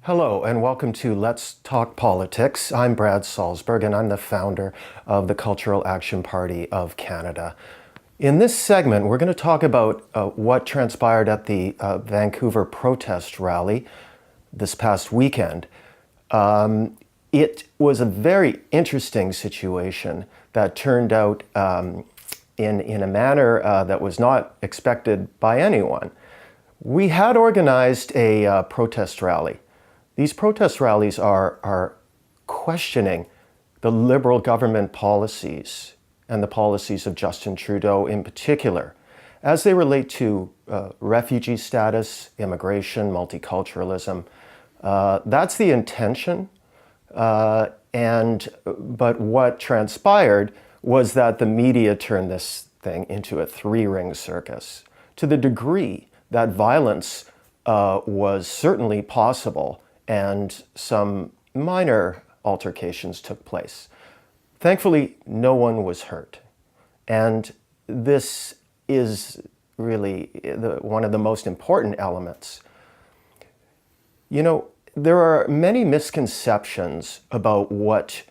Hello and welcome to Let's Talk Politics. I'm Brad Salzberg and I'm the founder of the Cultural Action Party of Canada. In this segment, we're going to talk about what transpired at the Vancouver protest rally this past weekend. It was a very interesting situation that turned out in a manner that was not expected by anyone. We had organized a protest rally. These protest rallies are questioning the Liberal government policies and the policies of Justin Trudeau in particular, as they relate to refugee status, immigration, multiculturalism. That's the intention, but what transpired was that the media turned this thing into a three-ring circus, to the degree that violence was certainly possible and some minor altercations took place. Thankfully, no one was hurt. And this is really one of the most important elements. You know, there are many misconceptions about what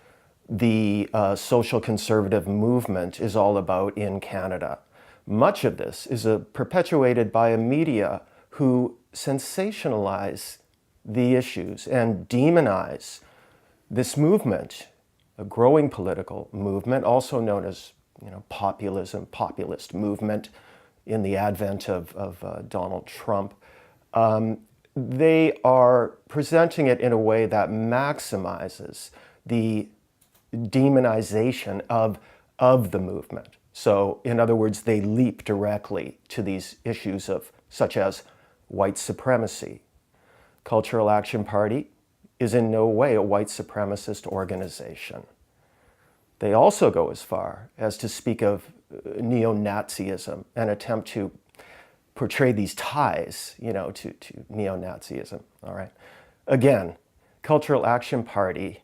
the social conservative movement is all about in Canada. Much of this is perpetuated by a media who sensationalize the issues and demonize this movement, a growing political movement, also known as populism, populist movement in the advent of Donald Trump. They are presenting it in a way that maximizes the demonization of the movement. So, in other words, they leap directly to these issues such as white supremacy. Cultural Action Party is in no way a white supremacist organization. They also go as far as to speak of neo-Nazism and attempt to portray these ties, to neo-Nazism, all right? Again, Cultural Action Party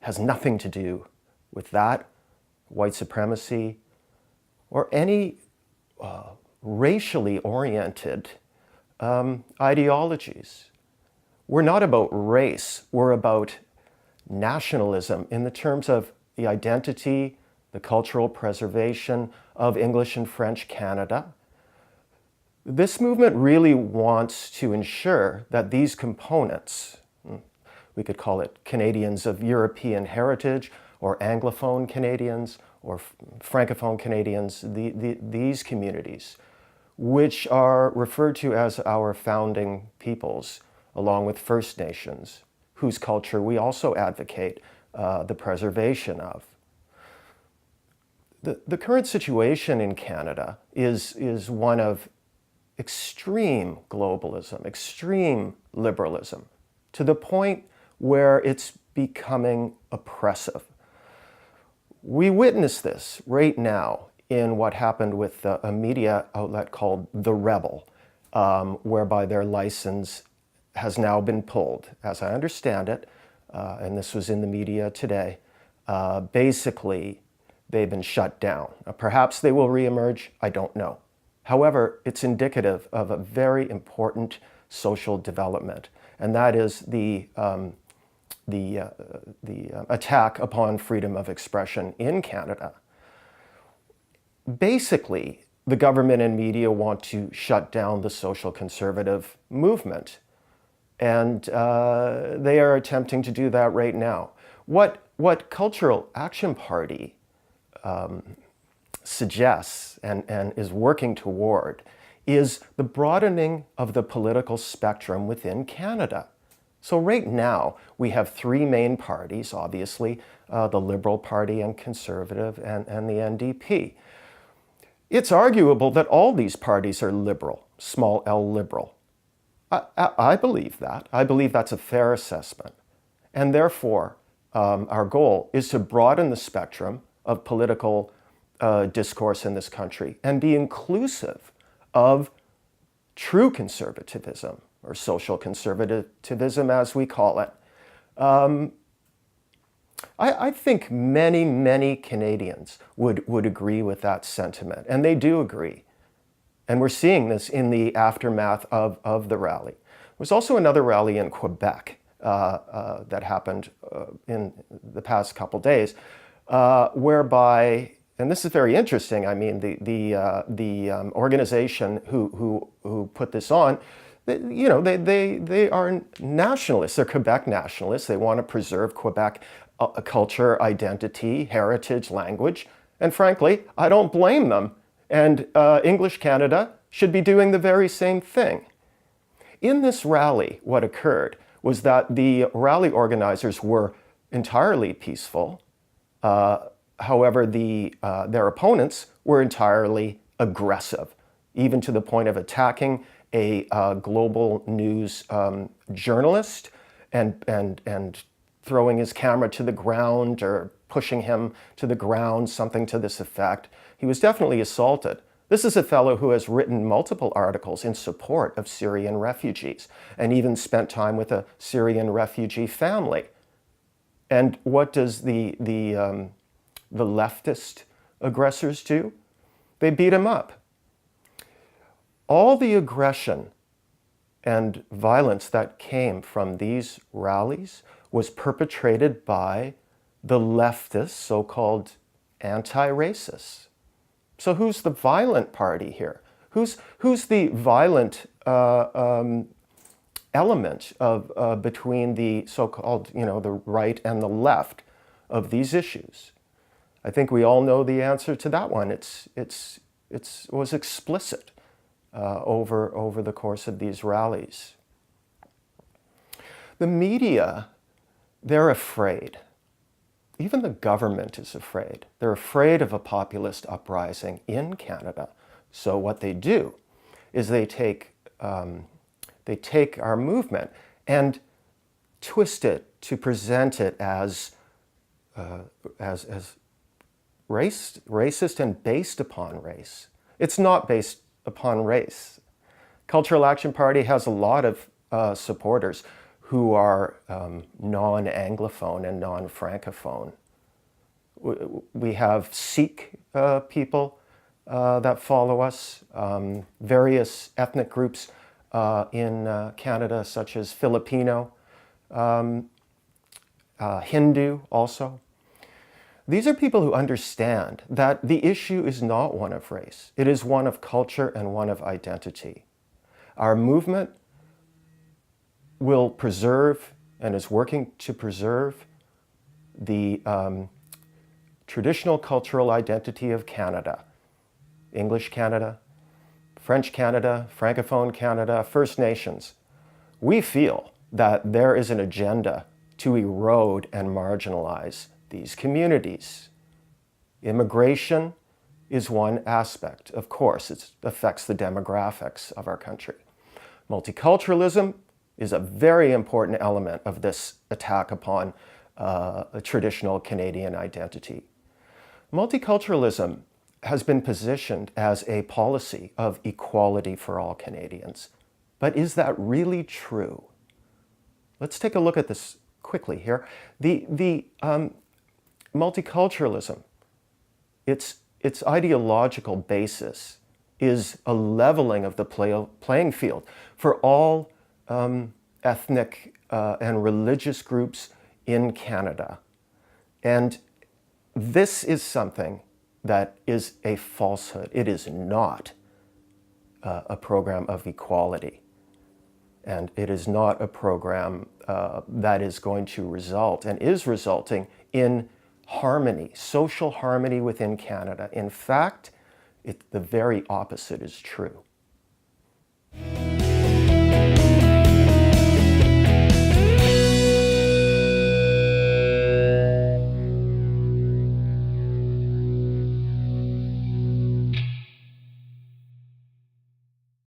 has nothing to do with that, white supremacy, or any racially oriented ideologies. We're not about race, we're about nationalism in the terms of the identity, the cultural preservation of English and French Canada. This movement really wants to ensure that these components, we could call it Canadians of European heritage, or Anglophone Canadians, or Francophone Canadians, these communities, which are referred to as our founding peoples, along with First Nations, whose culture we also advocate the preservation of. The current situation in Canada is one of extreme globalism, extreme liberalism, to the point where it's becoming oppressive. We witness this right now in what happened with a media outlet called The Rebel, whereby their license has now been pulled. As I understand it, and this was in the media today, basically they've been shut down. Perhaps they will reemerge, I don't know. However, it's indicative of a very important social development, and that is the attack upon freedom of expression in Canada. Basically, the government and media want to shut down the social conservative movement. And they are attempting to do that right now. What Cultural Action Party suggests and is working toward is the broadening of the political spectrum within Canada. So right now, we have three main parties, obviously, the Liberal Party and Conservative and the NDP. It's arguable that all these parties are liberal, small l liberal. I believe that. I believe that's a fair assessment. And therefore, our goal is to broaden the spectrum of political discourse in this country and be inclusive of true conservatism, or social conservatism as we call it. I think many Canadians would agree with that sentiment, and they do agree. And we're seeing this in the aftermath of the rally. There was also another rally in Quebec that happened in the past couple days, whereby, and this is very interesting. I mean, the organization who put this on, they are nationalists. They're Quebec nationalists. They want to preserve Quebec culture, identity, heritage, language. And frankly, I don't blame them. And English Canada should be doing the very same thing. In this rally, what occurred was that the rally organizers were entirely peaceful. However, their opponents were entirely aggressive, even to the point of attacking a global news journalist and throwing his camera to the ground or pushing him to the ground, something to this effect. He was definitely assaulted. This is a fellow who has written multiple articles in support of Syrian refugees and even spent time with a Syrian refugee family. And what does the leftist aggressors do? They beat him up. All the aggression and violence that came from these rallies was perpetrated by the leftist, so-called anti-racists. So who's the violent party here? Who's the violent element of between the so-called, the right and the left of these issues? I think we all know the answer to that one. It was explicit over the course of these rallies. The media, they're afraid. Even the government is afraid. They're afraid of a populist uprising in Canada. So what they do is they take our movement and twist it to present it as racist and based upon race. It's not based upon race. Cultural Action Party has a lot of supporters who are non-Anglophone and non-Francophone. We have Sikh people that follow us, various ethnic groups in Canada, such as Filipino, Hindu also. These are people who understand that the issue is not one of race. It is one of culture and one of identity. Our movement will preserve and is working to preserve the traditional cultural identity of Canada. English Canada, French Canada, Francophone Canada, First Nations. We feel that there is an agenda to erode and marginalize these communities. Immigration is one aspect. Of course, it affects the demographics of our country. Multiculturalism is a very important element of this attack upon a traditional Canadian identity. Multiculturalism has been positioned as a policy of equality for all Canadians. But is that really true? Let's take a look at this quickly here. The multiculturalism, its ideological basis is a leveling of the playing field for all ethnic and religious groups in Canada. And this is something that is a falsehood. It is not a program of equality. And it is not a program that is going to result and is resulting in harmony, social harmony within Canada. In fact, the very opposite is true.